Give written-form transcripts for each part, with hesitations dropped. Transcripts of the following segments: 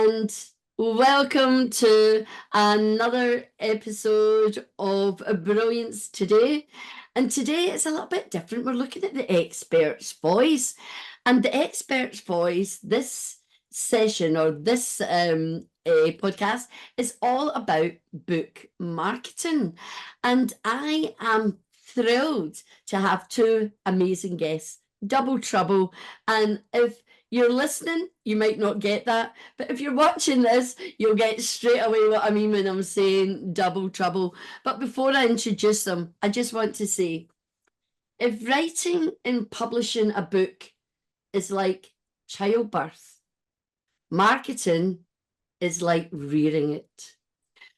and welcome to another episode of Brilliance Today. And today it's a little bit different. We're looking at the expert's voice, and the expert's voice, this session or this podcast is all about book marketing. And I am thrilled to have two amazing guests, double trouble. And if you're listening, you might not get that, but if you're watching this, you'll get straight away what I mean when I'm saying double trouble. But before I introduce them, I just want to say, if writing and publishing a book is like childbirth, marketing is like rearing it.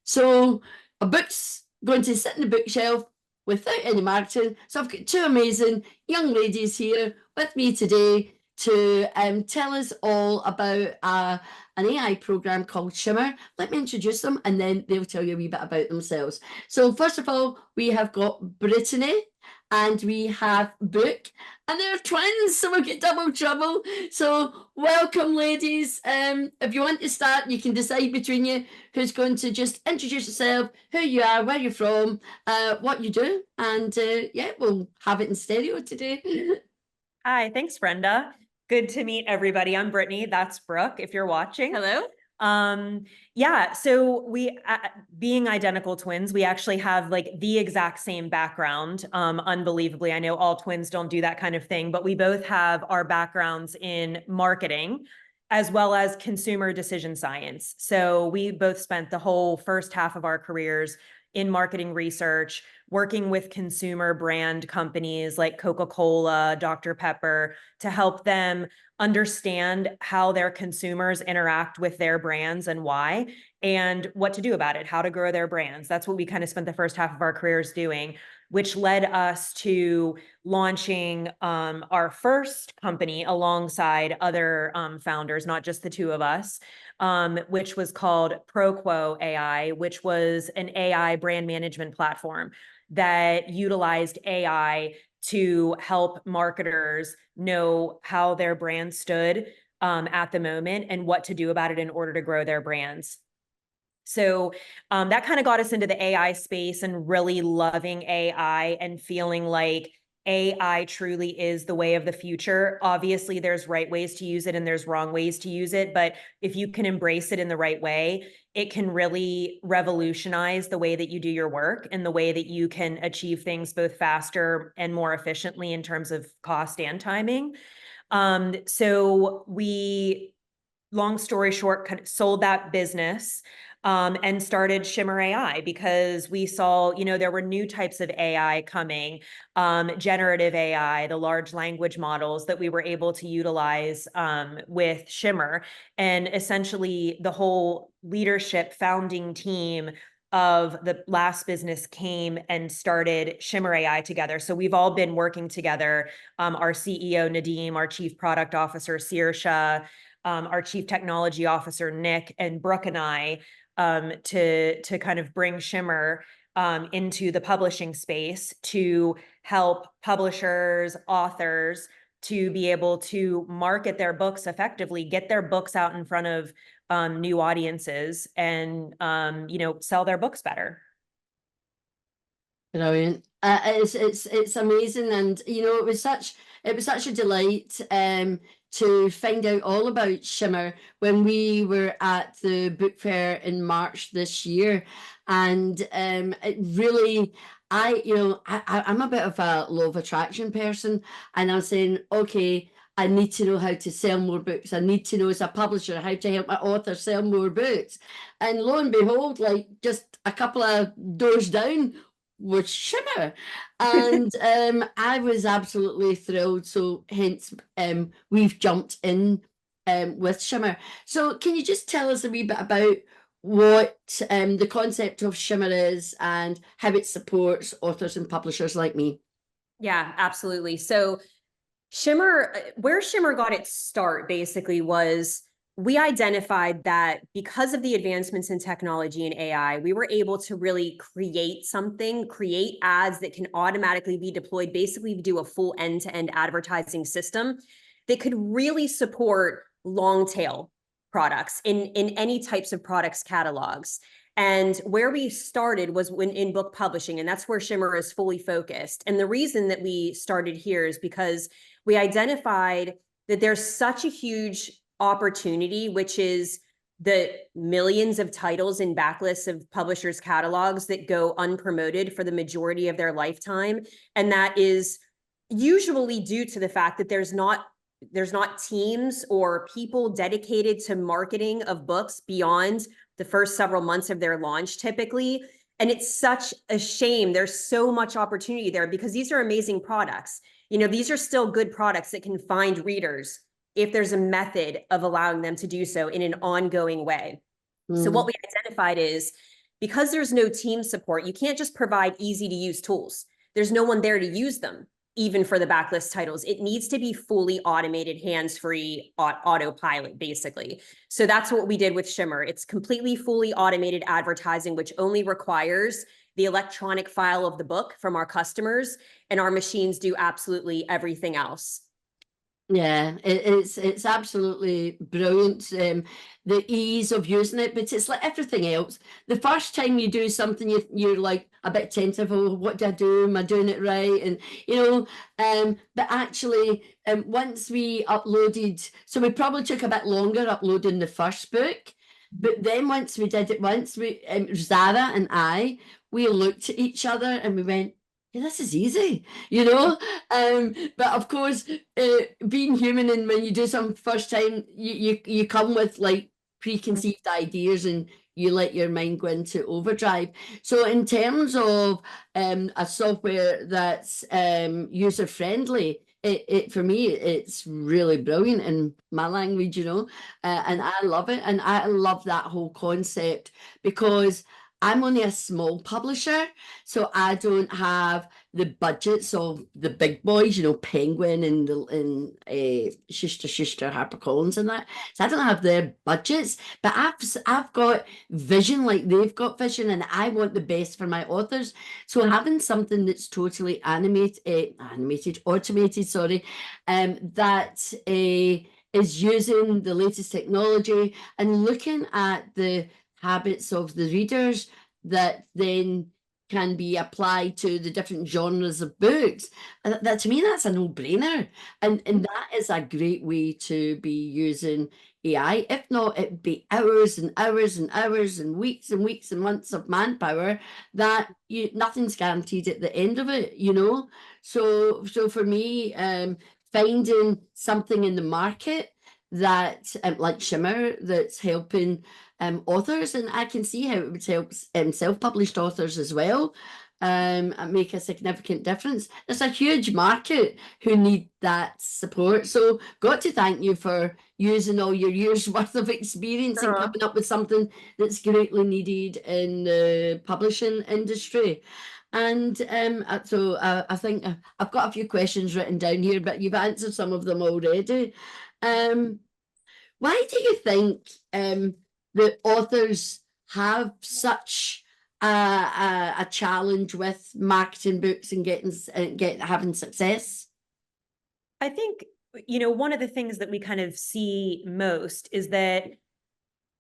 So a book's going to sit in the bookshelf without any marketing. So I've got two amazing young ladies here with me today to tell us all about an AI program called Shimmr. Let me introduce them and then they'll tell you a wee bit about themselves. So first of all, we have got Brittany and we have Brooke, and they're twins, so we'll get double trouble. So welcome, ladies. If you want to start, you can decide between you who's going to just introduce yourself, who you are, where you're from, what you do, and yeah, we'll have it in stereo today. Hi, thanks, Brenda. Good to meet everybody. I'm Brittany. That's Brooke, if you're watching. Hello. Yeah, so we, being identical twins, we actually have like the exact same background. Unbelievably, I know all twins don't do that kind of thing, but we both have our backgrounds in marketing as well as consumer decision science. So we both spent the whole first half of our careers in marketing research, working with consumer brand companies like Coca-Cola, Dr. Pepper, to help them understand how their consumers interact with their brands and why, and what to do about it, how to grow their brands. That's what we kind of spent the first half of our careers doing, which led us to launching our first company alongside other founders, not just the two of us, which was called ProQuo AI, which was an AI brand management platform that utilized AI to help marketers know how their brand stood at the moment and what to do about it in order to grow their brands. So that kind of got us into the AI space and really loving AI and feeling like AI truly is the way of the future. Obviously, there's right ways to use it and there's wrong ways to use it. But if you can embrace it in the right way, it can really revolutionize the way that you do your work and the way that you can achieve things both faster and more efficiently in terms of cost and timing. So we, long story short, sold that business and started Shimmer AI because we saw, there were new types of AI coming, generative AI, the large language models that we were able to utilize with Shimmer. And essentially the whole leadership founding team of the last business came and started Shimmer AI together. So we've all been working together, our CEO, Nadeem, our chief product officer, Sirsha, our chief technology officer, Nick, and Brooke and I, to kind of bring Shimmer into the publishing space to help publishers, authors to be able to market their books effectively, get their books out in front of new audiences, and sell their books better. Brilliant. It's amazing, and it was such a delight to find out all about Shimmer when we were at the book fair in March this year, and it really, I'm a bit of a law of attraction person, and I'm saying, okay, I need to know how to sell more books. I need to know as a publisher how to help my author sell more books. And lo and behold, like just a couple of doors down was Shimmer, and I was absolutely thrilled. So hence we've jumped in with Shimmer. So can you just tell us a wee bit about what the concept of Shimmer is and how it supports authors and publishers like me? Yeah, absolutely. So Shimmer, where Shimmer got its start basically was we identified that because of the advancements in technology and AI, we were able to really create ads that can automatically be deployed, basically do a full end-to-end advertising system that could really support long tail products in any types of products catalogs. And where we started was in book publishing, and that's where Shimmr is fully focused. And the reason that we started here is because we identified that there's such a huge opportunity, which is the millions of titles in backlists of publishers' catalogs that go unpromoted for the majority of their lifetime. And that is usually due to the fact that there's not teams or people dedicated to marketing of books beyond the first several months of their launch typically. And it's such a shame. There's so much opportunity there because these are amazing products. You know, these are still good products that can find readers if there's a method of allowing them to do so in an ongoing way. So what we identified is because there's no team support, you can't just provide easy to use tools. There's no one there to use them, even for the backlist titles. It needs to be fully automated, hands-free autopilot, basically. So that's what we did with Shimmr. It's completely fully automated advertising, which only requires the electronic file of the book from our customers, and our machines do absolutely everything else. Yeah, it's absolutely brilliant. The ease of using it, but it's like everything else. The first time you do something, you're like a bit tentative. Oh, what do I do? Am I doing it right? And but actually, once we uploaded, so we probably took a bit longer uploading the first book, but then once we did it, Zara and I, we looked at each other and we went, yeah, this is easy, but of course, being human, and when you do something first time, you come with like preconceived ideas and you let your mind go into overdrive. So in terms of a software that's user friendly, it for me, it's really brilliant in my language, and I love it. And I love that whole concept because I'm only a small publisher, so I don't have the budgets of the big boys, Penguin and Schuster, HarperCollins and that. So I don't have their budgets, but I've got vision like they've got vision, and I want the best for my authors. So having something that's totally automated, sorry, that is using the latest technology and looking at the habits of the readers that then can be applied to the different genres of books. That to me, that's a no-brainer. And that is a great way to be using AI. If not, it'd be hours and hours and hours and weeks and months of manpower that nothing's guaranteed at the end of it, So for me, finding something in the market that like Shimmr that's helping authors, and I can see how it would help self-published authors as well, and make a significant difference. There's a huge market who need that support. So got to thank you for using all your years worth of experience and coming up with something that's greatly needed in the publishing industry. And so I think I've got a few questions written down here, but you've answered some of them already. Why do you think the authors have such a challenge with marketing books and having success? I think, one of the things that we kind of see most is that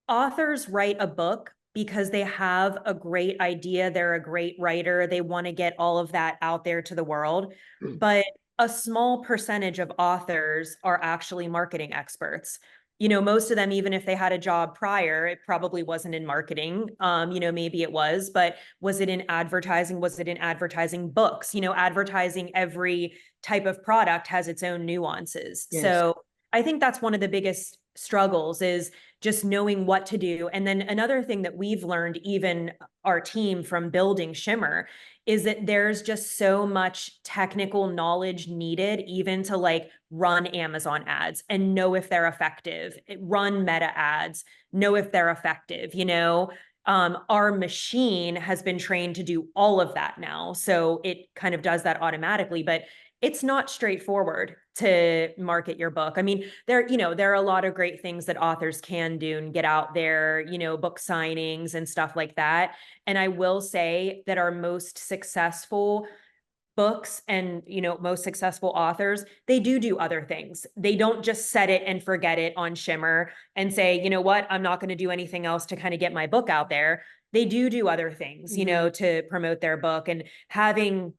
authors write a book because they have a great idea, they're a great writer, they want to get all of that out there to the world. But a small percentage of authors are actually marketing experts. Most of them, even if they had a job prior, it probably wasn't in marketing. Maybe it was, but was it in advertising? Was it in advertising books? Advertising every type of product has its own nuances. Yes. So I think that's one of the biggest struggles is just knowing what to do. And then another thing that we've learned, even our team from building Shimmr, is that there's just so much technical knowledge needed even to like run Amazon ads and know if they're effective, run Meta ads, know if they're effective, our machine has been trained to do all of that now. So it kind of does that automatically, but it's not straightforward to market your book. I mean, there are a lot of great things that authors can do and get out there, book signings and stuff like that. And I will say that our most successful books and, most successful authors, they do other things. They don't just set it and forget it on Shimmr and say, you know what, I'm not going to do anything else to kind of get my book out there. They do other things, to promote their book, and having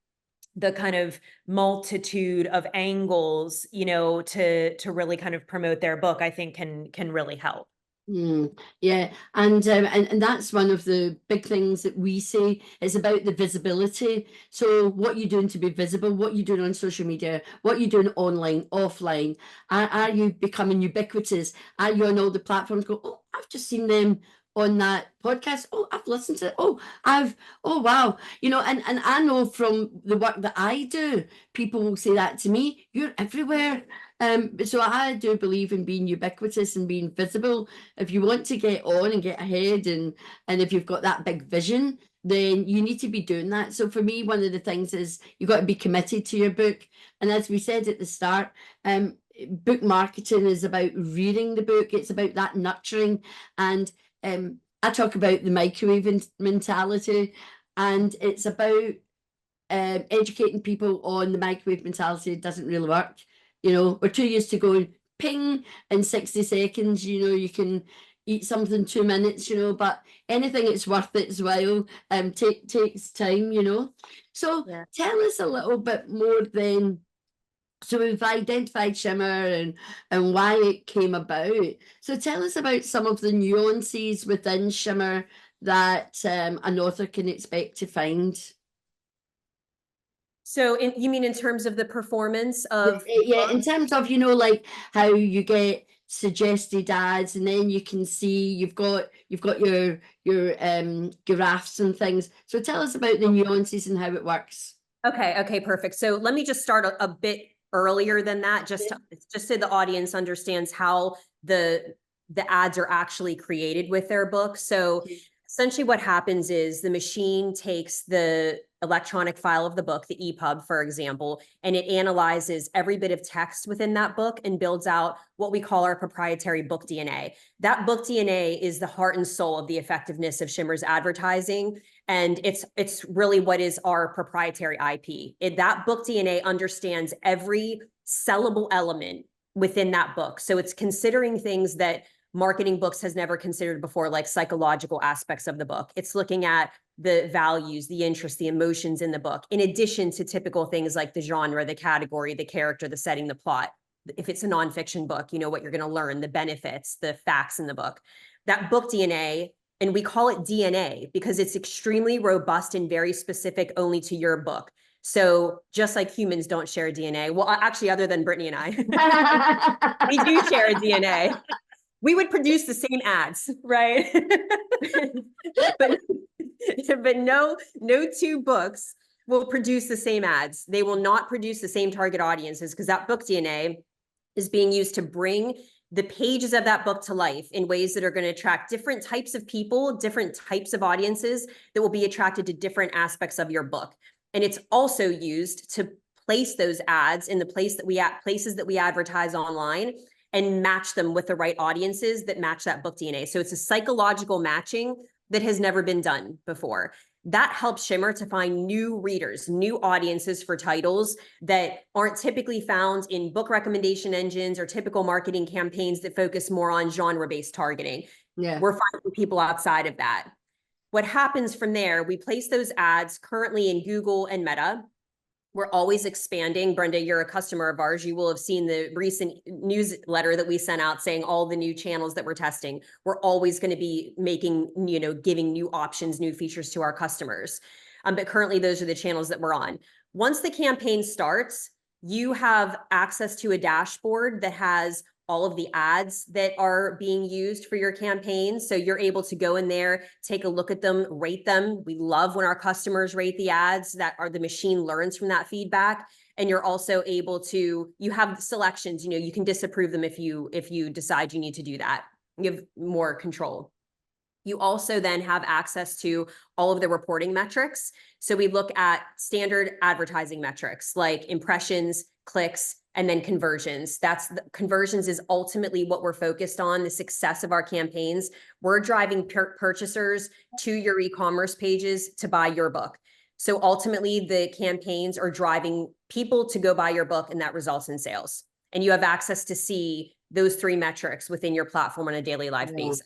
the kind of multitude of angles, to really kind of promote their book, I think can really help. Yeah, and that's one of the big things that we say. It's about the visibility. So what you're doing to be visible, what you're doing on social media, what you're doing online, offline. Are you becoming ubiquitous? Are you on all the platforms? Go, oh, I've just seen them on that podcast. Oh, I've listened to it. Oh, oh wow. And I know from the work that I do, people will say that to me. You're everywhere. So I do believe in being ubiquitous and being visible. If you want to get on and get ahead, and if you've got that big vision, then you need to be doing that. So for me, one of the things is you've got to be committed to your book. And as we said at the start, book marketing is about reading the book. It's about that nurturing. And I talk about the microwave mentality, and it's about educating people on the microwave mentality. It doesn't really work. We're too used to going ping in 60 seconds. You can eat something 2 minutes, but anything that's worth its while takes time, So Yeah. tell us a little bit more then. So we've identified Shimmr and why it came about. So tell us about some of the nuances within Shimmr that an author can expect to find. So you mean in terms of the performance of? Yeah, in terms of, like how you get suggested ads, and then you can see you've got your graphs and things. So tell us about the nuances and how it works. Okay, perfect. So let me just start a bit earlier than that, just so the audience understands how the ads are actually created with their book. So essentially what happens is the machine takes the electronic file of the book, the EPUB, for example, and it analyzes every bit of text within that book and builds out what we call our proprietary book DNA. That book DNA is the heart and soul of the effectiveness of Shimmr's advertising. And it's really what is our proprietary IP. That book DNA understands every sellable element within that book. So it's considering things that marketing books has never considered before, like psychological aspects of the book. It's looking at the values, the interests, the emotions in the book, in addition to typical things like the genre, the category, the character, the setting, the plot. If it's a nonfiction book, what you're going to learn, the benefits, the facts in the book. That book DNA, and we call it DNA because it's extremely robust and very specific only to your book. So just like humans don't share DNA, well, actually, other than Brittany and I, we do share a DNA. We would produce the same ads, right? but no two books will produce the same ads. They will not produce the same target audiences because that book DNA is being used to bring the pages of that book to life in ways that are going to attract different types of people, different types of audiences that will be attracted to different aspects of your book. And it's also used to place those ads in the places that we advertise online and match them with the right audiences that match that book DNA. So it's a psychological matching that has never been done before. That helps Shimmr to find new readers, new audiences for titles that aren't typically found in book recommendation engines or typical marketing campaigns that focus more on genre-based targeting. Yeah. We're finding people outside of that. What happens from there, we place those ads currently in Google and Meta. We're always expanding. Brenda, you're a customer of ours. You will have seen the recent newsletter that we sent out saying all the new channels that we're testing. We're always going to be making, giving new options, new features to our customers. But currently, those are the channels that we're on. Once the campaign starts, you have access to a dashboard that has all of the ads that are being used for your campaign. So you're able to go in there, take a look at them, rate them. We love when our customers rate the ads. The machine learns from that feedback. And you're also able to, you have selections, you can disapprove them if you decide you need to do that. You have more control. You also then have access to all of the reporting metrics. So we look at standard advertising metrics like impressions, clicks, and then conversions. Conversions is ultimately what we're focused on, the success of our campaigns. We're driving purchasers to your e-commerce pages to buy your book. So ultimately, the campaigns are driving people to go buy your book, and that results in sales. And you have access to see those 3 metrics within your platform on a daily live basis.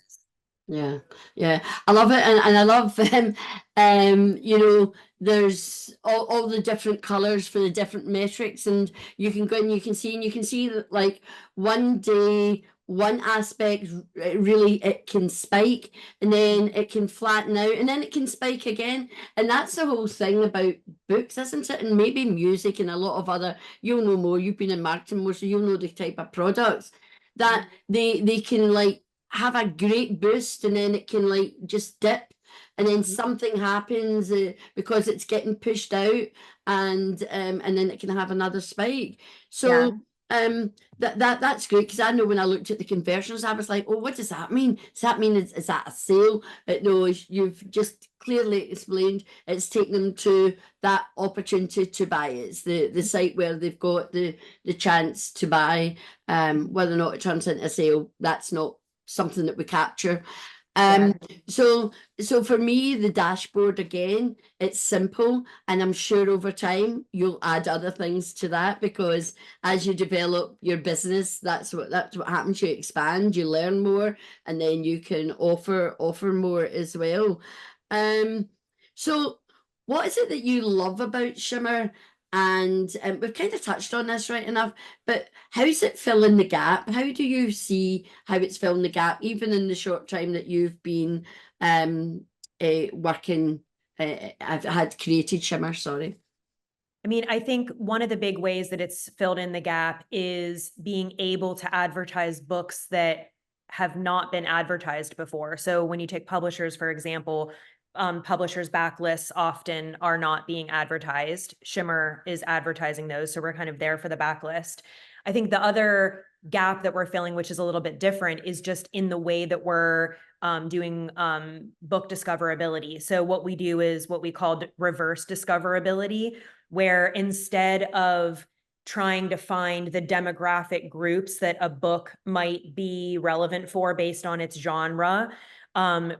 Yeah, yeah, I love it, and I love you know, there's all the different colors for the different metrics, and you can go and you can see that like one day one aspect really it can spike, and then it can flatten out, and then it can spike again, and that's the whole thing about books, isn't it? And maybe music and a lot of other. You'll know more. You've been in marketing more, so you'll know the type of products that they can like have a great boost, and then it can like just dip, and then something happens because it's getting pushed out, and then it can have another spike. So that's great, because I know when I looked at the conversions, I was like, oh, what does that mean? Does that mean is that a sale? But no, you've just clearly explained it's taking them to that opportunity to buy. It's the site where they've got the chance to buy. Whether or not it turns into a sale, that's not something that we capture. So for me, the dashboard, again, it's simple, and I'm sure over time you'll add other things to that, because as you develop your business, that's what happens. You expand, you learn more, and then you can offer more as well. So what is it that you love about Shimmer? And we've kind of touched on this right enough, but how's it filling the gap? How do you see how it's filling the gap, even in the short time that you've been working? I've had created Shimmer, sorry. I mean, I think one of the big ways that it's filled in the gap is being able to advertise books that have not been advertised before. So when you take publishers, for example, publishers' backlists often are not being advertised. Shimmr is advertising those, so we're kind of there for the backlist. I think the other gap that we're filling, which is a little bit different, is just in the way that we're doing book discoverability. So what we do is what we call reverse discoverability, where instead of trying to find the demographic groups that a book might be relevant for based on its genre,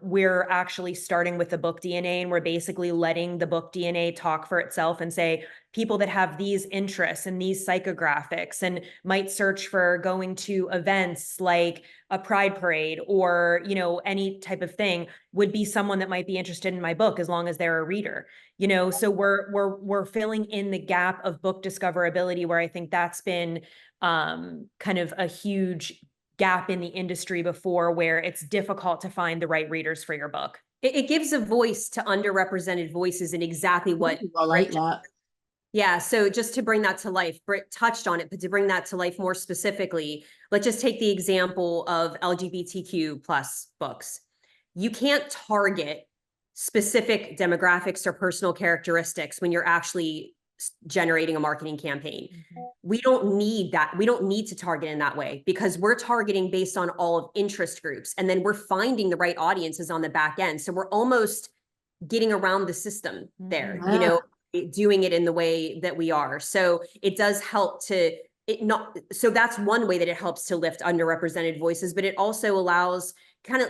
we're actually starting with the book DNA, and we're basically letting the book DNA talk for itself and say, people that have these interests and these psychographics and might search for going to events like a pride parade or, you know, any type of thing would be someone that might be interested in my book, as long as they're a reader, you know. So we're filling in the gap of book discoverability, where I think that's been kind of a huge gap in the industry before, where it's difficult to find the right readers for your book. It gives a voice to underrepresented voices in exactly what I like that. Yeah, so just to bring that to life, Britt touched on it, but to bring that to life more specifically, let's just take the example of LGBTQ plus books. You can't target specific demographics or personal characteristics when you're actually generating a marketing campaign. We don't need that. We don't need to target in that way, because we're targeting based on all of interest groups, and then we're finding the right audiences on the back end. So we're almost getting around the system there, you know, doing it in the way that we are. So it does help to so that's one way that it helps to lift underrepresented voices, but it also allows kind of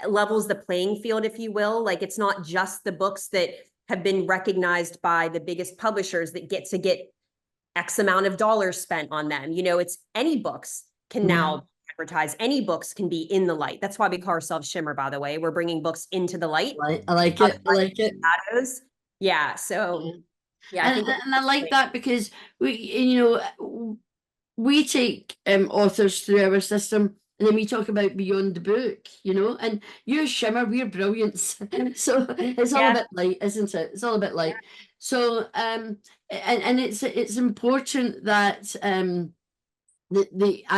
levels the playing field, if you will. Like, it's not just the books that have been recognized by the biggest publishers that get X amount of dollars spent on them. You know, it's any books can now advertise, any books can be in the light. That's why we call ourselves Shimmr, by the way. We're bringing books into the light. I like it. I like it. Shadows. Yeah. So yeah, and I like that, because we take authors through our system, and then we talk about beyond the book, and you're Shimmer, we're brilliance. So it's all a bit light, isn't it? It's all a bit light. So and it's important that I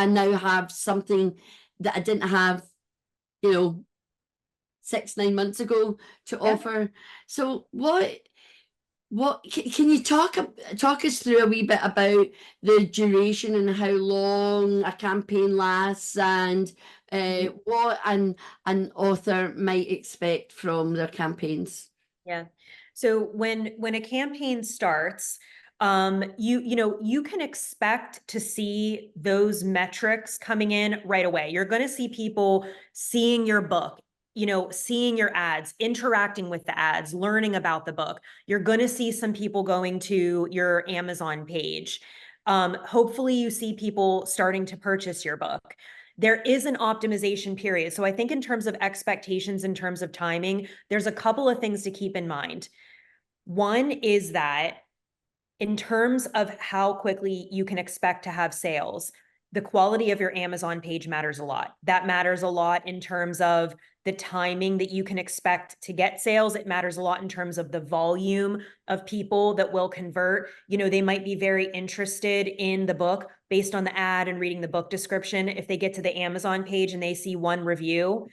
now have something that I didn't have 6-9 months ago to offer. So what can you talk us through a wee bit about the duration and how long a campaign lasts, and what an author might expect from their campaigns? Yeah. So when a campaign starts, you can expect to see those metrics coming in right away. You're going to see people seeing your book you know, seeing your ads, interacting with the ads, learning about the book. You're going to see some people going to your Amazon page. Hopefully you see people starting to purchase your book. There is an optimization period. So I think in terms of expectations, in terms of timing, there's a couple of things to keep in mind. One is that in terms of how quickly you can expect to have sales, the quality of your Amazon page matters a lot. That matters a lot in terms of the timing that you can expect to get sales. It matters a lot in terms of the volume of people that will convert. You know, they might be very interested in the book based on the ad and reading the book description. If they get to the Amazon page and they see one review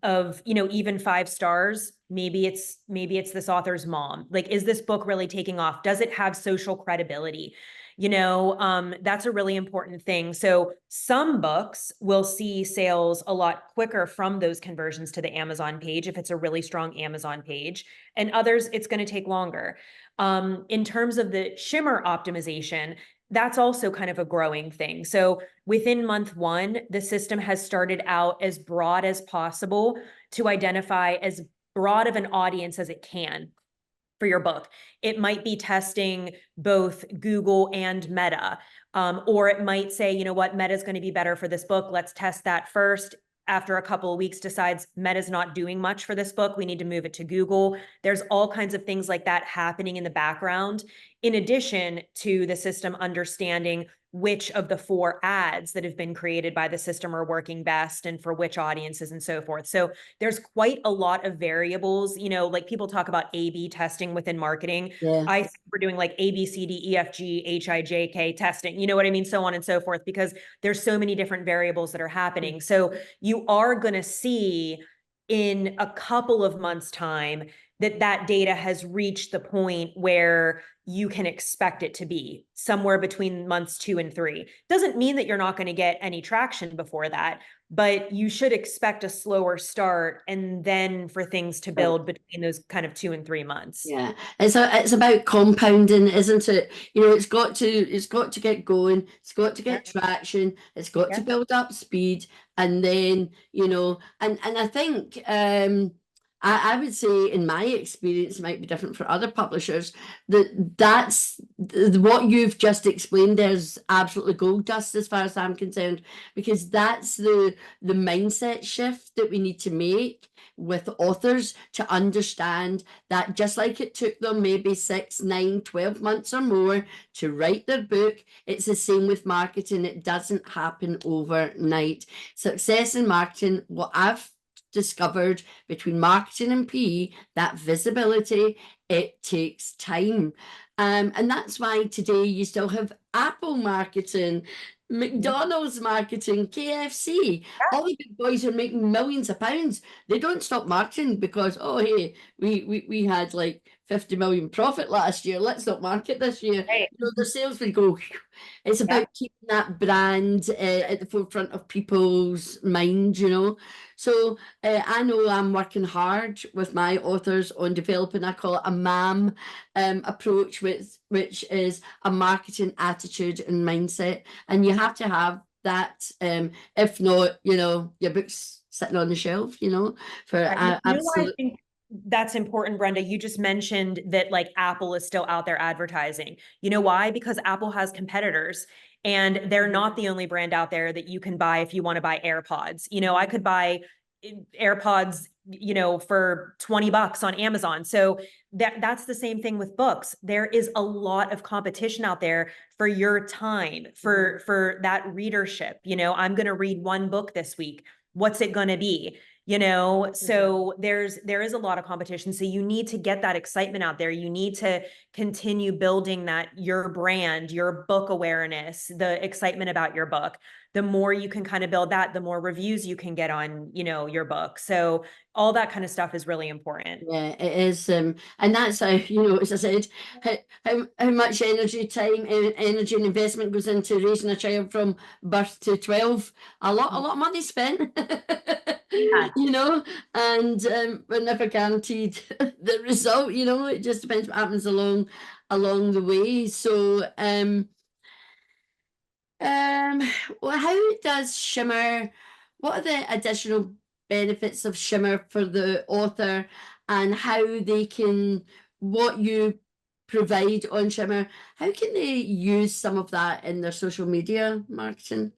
of, you know, even 5 stars, maybe it's this author's mom. Like, is this book really taking off? Does it have social credibility? You know, that's a really important thing. So some books will see sales a lot quicker from those conversions to the Amazon page if it's a really strong Amazon page, and others it's going to take longer. In terms of the Shimmr optimization, that's also kind of a growing thing. So within month 1, the system has started out as broad as possible to identify as broad of an audience as it can for your book. It might be testing both Google and Meta, or it might say, you know what, Meta is going to be better for this book. Let's test that first. After a couple of weeks, decides Meta's not doing much for this book. We need to move it to Google. There's all kinds of things like that happening in the background, in addition to the system understanding which of the 4 ads that have been created by the system are working best and for which audiences and so forth. So there's quite a lot of variables, you know, like people talk about A/B testing within marketing. Yeah. I think we're doing like A, B, C, D, E, F, G, H, I, J, K testing, you know what I mean? So on and so forth, because there's so many different variables that are happening. So you are going to see in a couple of months' time that data has reached the point where you can expect it to be somewhere between months 2 and 3. Doesn't mean that you're not going to get any traction before that, but you should expect a slower start and then for things to build between those kind of 2 and 3 months. Yeah, it's about compounding, isn't it? You know, it's got to get going, it's got to get traction, it's got to build up speed, and then, you know, and I think I would say in my experience, it might be different for other publishers, that's what you've just explained. There's absolutely gold dust as far as I'm concerned, because that's the mindset shift that we need to make with authors to understand that just like it took them maybe 6, 9, 12 months or more to write their book, it's the same with marketing. It doesn't happen overnight. Success in marketing, what I've discovered between marketing and PE, that visibility, it takes time. And that's why today you still have Apple marketing, McDonald's marketing, KFC. All the big boys are making millions of pounds. They don't stop marketing because, oh, hey, we had like 50 million profit last year. Let's not market this year. Right. You know, their sales would go. It's about keeping that brand at the forefront of people's minds, you know. So I know I'm working hard with my authors on developing, I call it a MAM approach, which is a marketing attitude and mindset. And you have to have that. If not, you know, your book's sitting on the shelf, you know, for absolutely. I think that's important, Brenda. You just mentioned that like Apple is still out there advertising. You know why? Because Apple has competitors. And they're not the only brand out there that you can buy if you want to buy AirPods. You know, I could buy AirPods, you know, for $20 on Amazon. So that's the same thing with books. There is a lot of competition out there for your time, for that readership. You know, I'm going to read one book this week. What's it going to be? You know, so there is a lot of competition. So you need to get that excitement out there. You need to continue building that, your brand, your book awareness, the excitement about your book. The more you can kind of build that, the more reviews you can get on, you know, your book. So all that kind of stuff is really important. Yeah, it is. And that's how, you know, as I said, how much energy, time, energy and investment goes into raising a child from birth to 12. A lot of money spent, you know, and we're never guaranteed the result, you know, it just depends what happens along the way. So, well, how does Shimmr, what are the additional benefits of Shimmer for the author and how they can, what you provide on Shimmer, how can they use some of that in their social media marketing?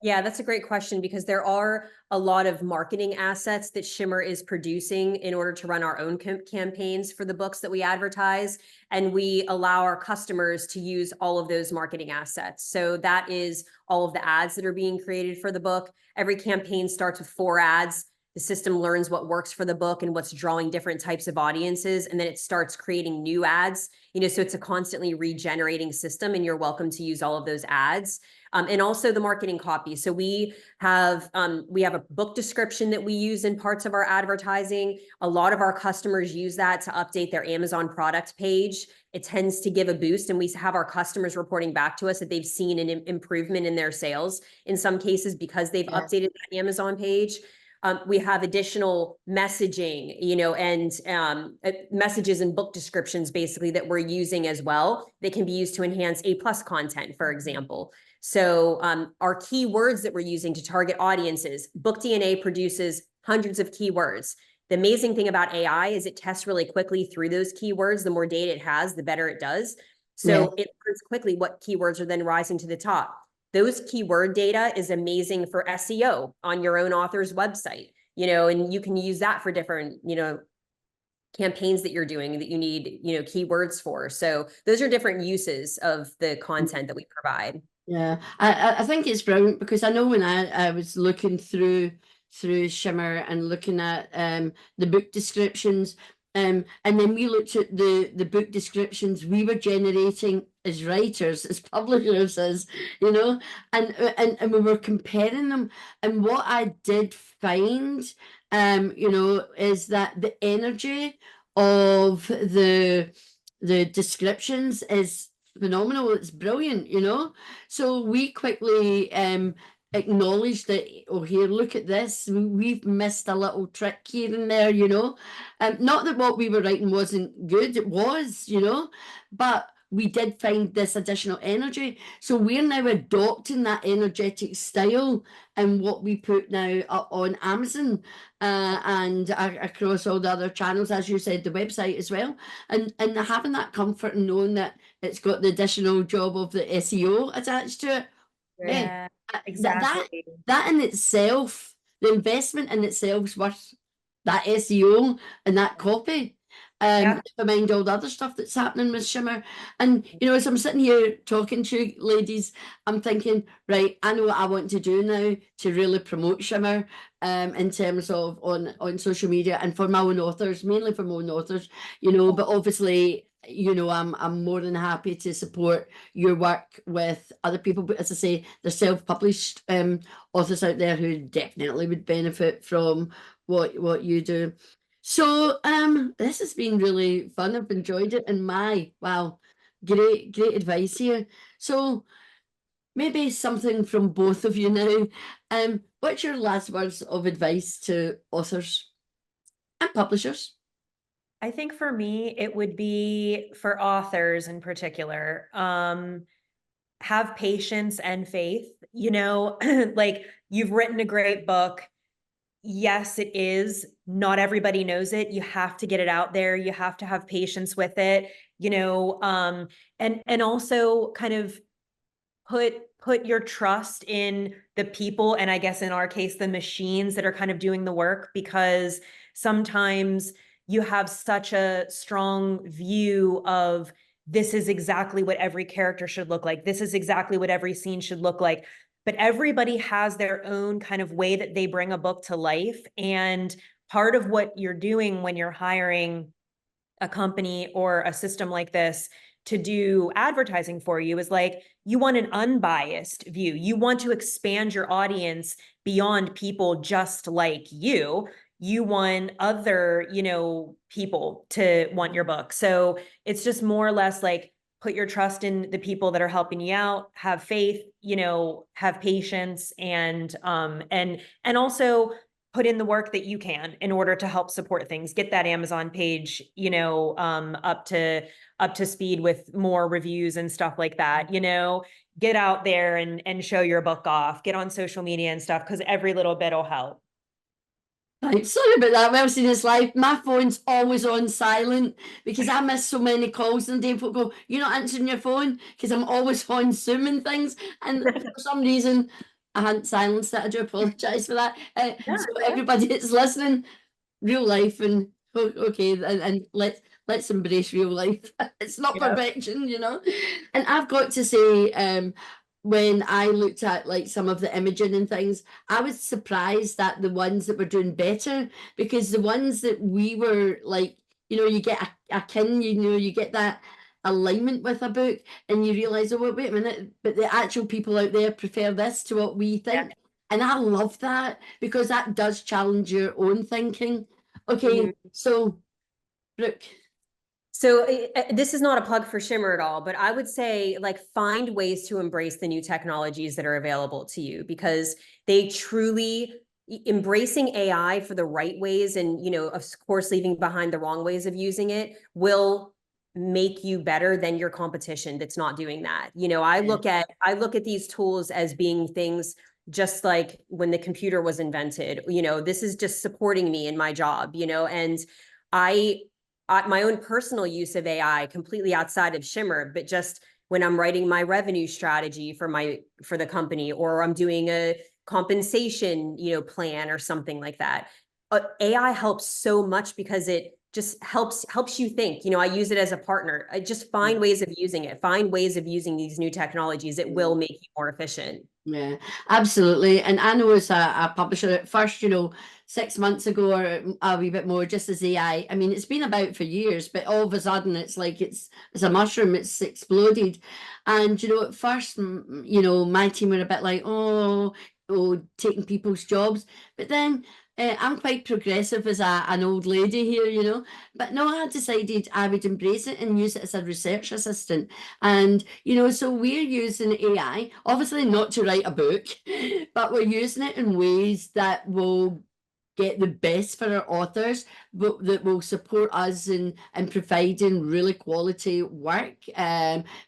Yeah, that's a great question because there are a lot of marketing assets that Shimmer is producing in order to run our own campaigns for the books that we advertise. And we allow our customers to use all of those marketing assets. So that is all of the ads that are being created for the book. Every campaign starts with 4 ads. The system learns what works for the book and what's drawing different types of audiences. And then it starts creating new ads, so it's a constantly regenerating system, and you're welcome to use all of those ads. And also the marketing copy. So we have a book description that we use in parts of our advertising. A lot of our customers use that to update their Amazon product page. It tends to give a boost, and we have our customers reporting back to us that they've seen an improvement in their sales in some cases because they've updated that Amazon page. We have additional messaging, and messages and book descriptions basically that we're using as well. That can be used to enhance A+ content, for example. So our keywords that we're using to target audiences, Book DNA produces hundreds of keywords. The amazing thing about AI is it tests really quickly through those keywords. The more data it has, the better it does. So it learns quickly what keywords are then rising to the top. Those keyword data is amazing for SEO on your own author's website, and you can use that for different, campaigns that you're doing that you need, keywords for. So those are different uses of the content that we provide. Yeah, I think it's brilliant because I know when I was looking through Shimmer and looking at the book descriptions, and then we looked at the book descriptions we were generating as writers, as publishers, as and we were comparing them. And what I did find, is that the energy of the descriptions is phenomenal. It's brilliant, so we quickly acknowledged that, oh, here, look at this, we've missed a little trick here and there, not that what we were writing wasn't good, it was, but we did find this additional energy. So we're now adopting that energetic style and what we put now up on Amazon and across all the other channels, as you said, the website as well. And having that comfort and knowing that it's got the additional job of the SEO attached to it. Yeah, exactly. That in itself, the investment in itself is worth that SEO and that copy. Never mind all the other stuff that's happening with Shimmer. And as I'm sitting here talking to you ladies, I'm thinking, right, I know what I want to do now to really promote Shimmer in terms of on social media and for my own authors, mainly for my own authors, but obviously, I'm more than happy to support your work with other people. But as I say, there's self-published authors out there who definitely would benefit from what you do. So this has been really fun. I've enjoyed it, and wow, great advice here. So maybe something from both of you now. What's your last words of advice to authors and publishers? I think for me, it would be for authors in particular, have patience and faith, like you've written a great book. Yes, it is. Not everybody knows it. You have to get it out there. You have to have patience with it, and also kind of put your trust in the people, and I guess in our case, the machines that are kind of doing the work, because sometimes you have such a strong view of this is exactly what every character should look like. This is exactly what every scene should look like. But everybody has their own kind of way that they bring a book to life. And part of what you're doing when you're hiring a company or a system like this to do advertising for you is like, you want an unbiased view. You want to expand your audience beyond people just like you. You want other, people to want your book. So it's just more or less like, put your trust in the people that are helping you out, have faith, have patience, and also put in the work that you can in order to help support things. Get that Amazon page, up to speed with more reviews and stuff like that, get out there and show your book off, get on social media and stuff, because every little bit will help. Right, sorry about that. Well, seen his life. My phone's always on silent because I miss so many calls in the day. People go, "You're not answering your phone," because I'm always on Zoom and things. And for some reason, I hadn't silenced it. I do apologise for that. So everybody that's listening, real life, and okay, and let's embrace real life. It's not perfection, you know. And I've got to say, when I looked at like some of the imaging and things, I was surprised that the ones that were doing better, because the ones that we were like, you know, you get a kin, you know, you get that alignment with a book, and you realize, oh, wait a minute, but the actual people out there prefer this to what we think. And I love that, because that does challenge your own thinking. Okay, so Brooke. So this is not a plug for Shimmr at all, but I would say like find ways to embrace the new technologies that are available to you, because they truly, embracing AI for the right ways and, you know, of course, leaving behind the wrong ways of using it will make you better than your competition that's not doing that. You know, I look at these tools as being things just like when the computer was invented. You know, this is just supporting me in my job, you know, and my own personal use of AI completely outside of Shimmr, but just when I'm writing my revenue strategy for the company, or I'm doing a compensation, you know, plan or something like that. AI helps so much because it just helps you think. You know, I use it as a partner. I just find ways of using it. Find ways of using these new technologies. It will make you more efficient. Yeah, absolutely. And I know as a publisher at first, you know, 6 months ago or a wee bit more, just as AI, I mean, it's been about for years, but all of a sudden it's like it's a mushroom, it's exploded. And, you know, at first, you know, my team were a bit like, oh, taking people's jobs. But then I'm quite progressive as an old lady here, you know. But no, I decided I would embrace it and use it as a research assistant. And, you know, so we're using AI, obviously not to write a book, but we're using it in ways that will get the best for our authors, but that will support us in providing really quality work,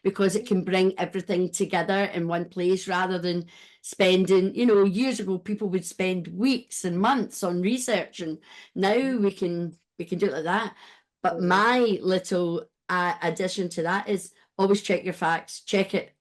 because it can bring everything together in one place rather than spending, you know, years ago people would spend weeks and months on research, and now we can do it like that. But my little addition to that is always check your facts, check it,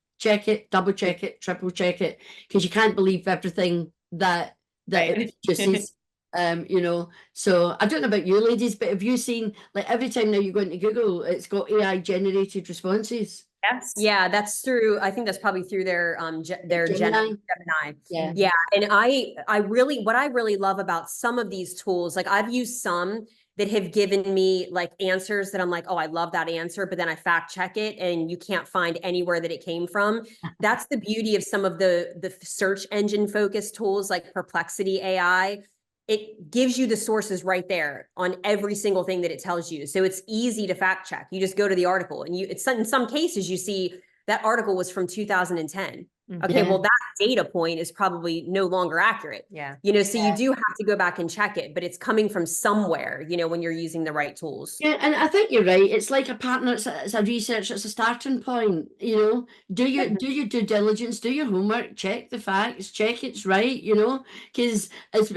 double check it, triple check it, because you can't believe everything that it produces. You know, so I don't know about you ladies, but have you seen, like, every time now you go into Google, it's got AI generated responses? Yes. Yeah, that's through, I think that's probably through their Gemini. Gemini. Yeah. Yeah. And I really, what I really love about some of these tools, like I've used some that have given me like answers that I'm like, oh, I love that answer, but then I fact check it and you can't find anywhere that it came from. That's the beauty of some of the search engine focused tools like Perplexity AI. It gives you the sources right there on every single thing that it tells you. So it's easy to fact check. You just go to the article and it's in some cases you see that article was from 2010. Okay, well, that data point is probably no longer accurate. Yeah. You know, so you do have to go back and check it, but it's coming from somewhere, you know, when you're using the right tools. Yeah, and I think you're right. It's like a partner, it's a research, it's a starting point, you know. Do your due diligence, do your homework, check the facts, check it's right, you know, because as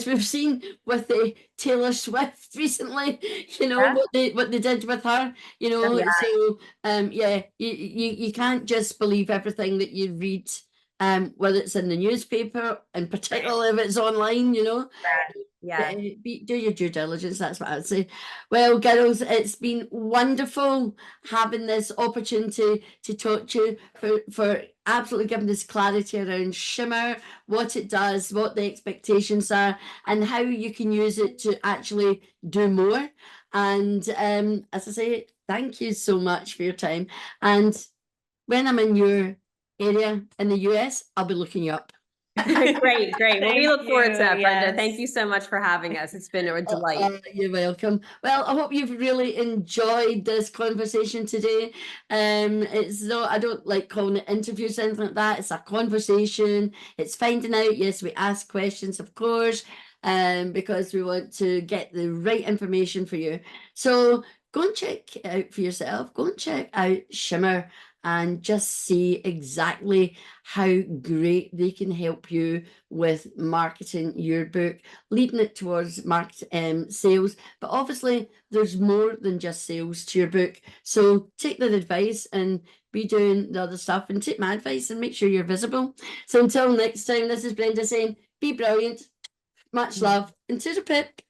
we've seen with the Taylor Swift recently, you know, what they did with her, you know. So yeah, you can't just believe everything that you read, whether it's in the newspaper, and particularly if it's online, you know. Yeah. Do your due diligence, that's what I'd say. Well, girls, it's been wonderful having this opportunity to talk to you, for absolutely giving us clarity around Shimmr, what it does, what the expectations are, and how you can use it to actually do more. And as I say, thank you so much for your time. And when I'm in your area in the US, I'll be looking you up. Great. Well, we look forward to that, Brenda. Yes. Thank you so much for having us. It's been a delight. You're welcome. Well, I hope you've really enjoyed this conversation today. It's not, I don't like calling it interviews or anything like that. It's a conversation. It's finding out. Yes, we ask questions, of course, because we want to get the right information for you. So go and check it out for yourself. Go and check out Shimmer and just see exactly how great they can help you with marketing your book, leading it towards sales. But obviously, there's more than just sales to your book. So take their advice and be doing the other stuff, and take my advice and make sure you're visible. So until next time, this is Brenda saying, be brilliant, much love, and to the pip.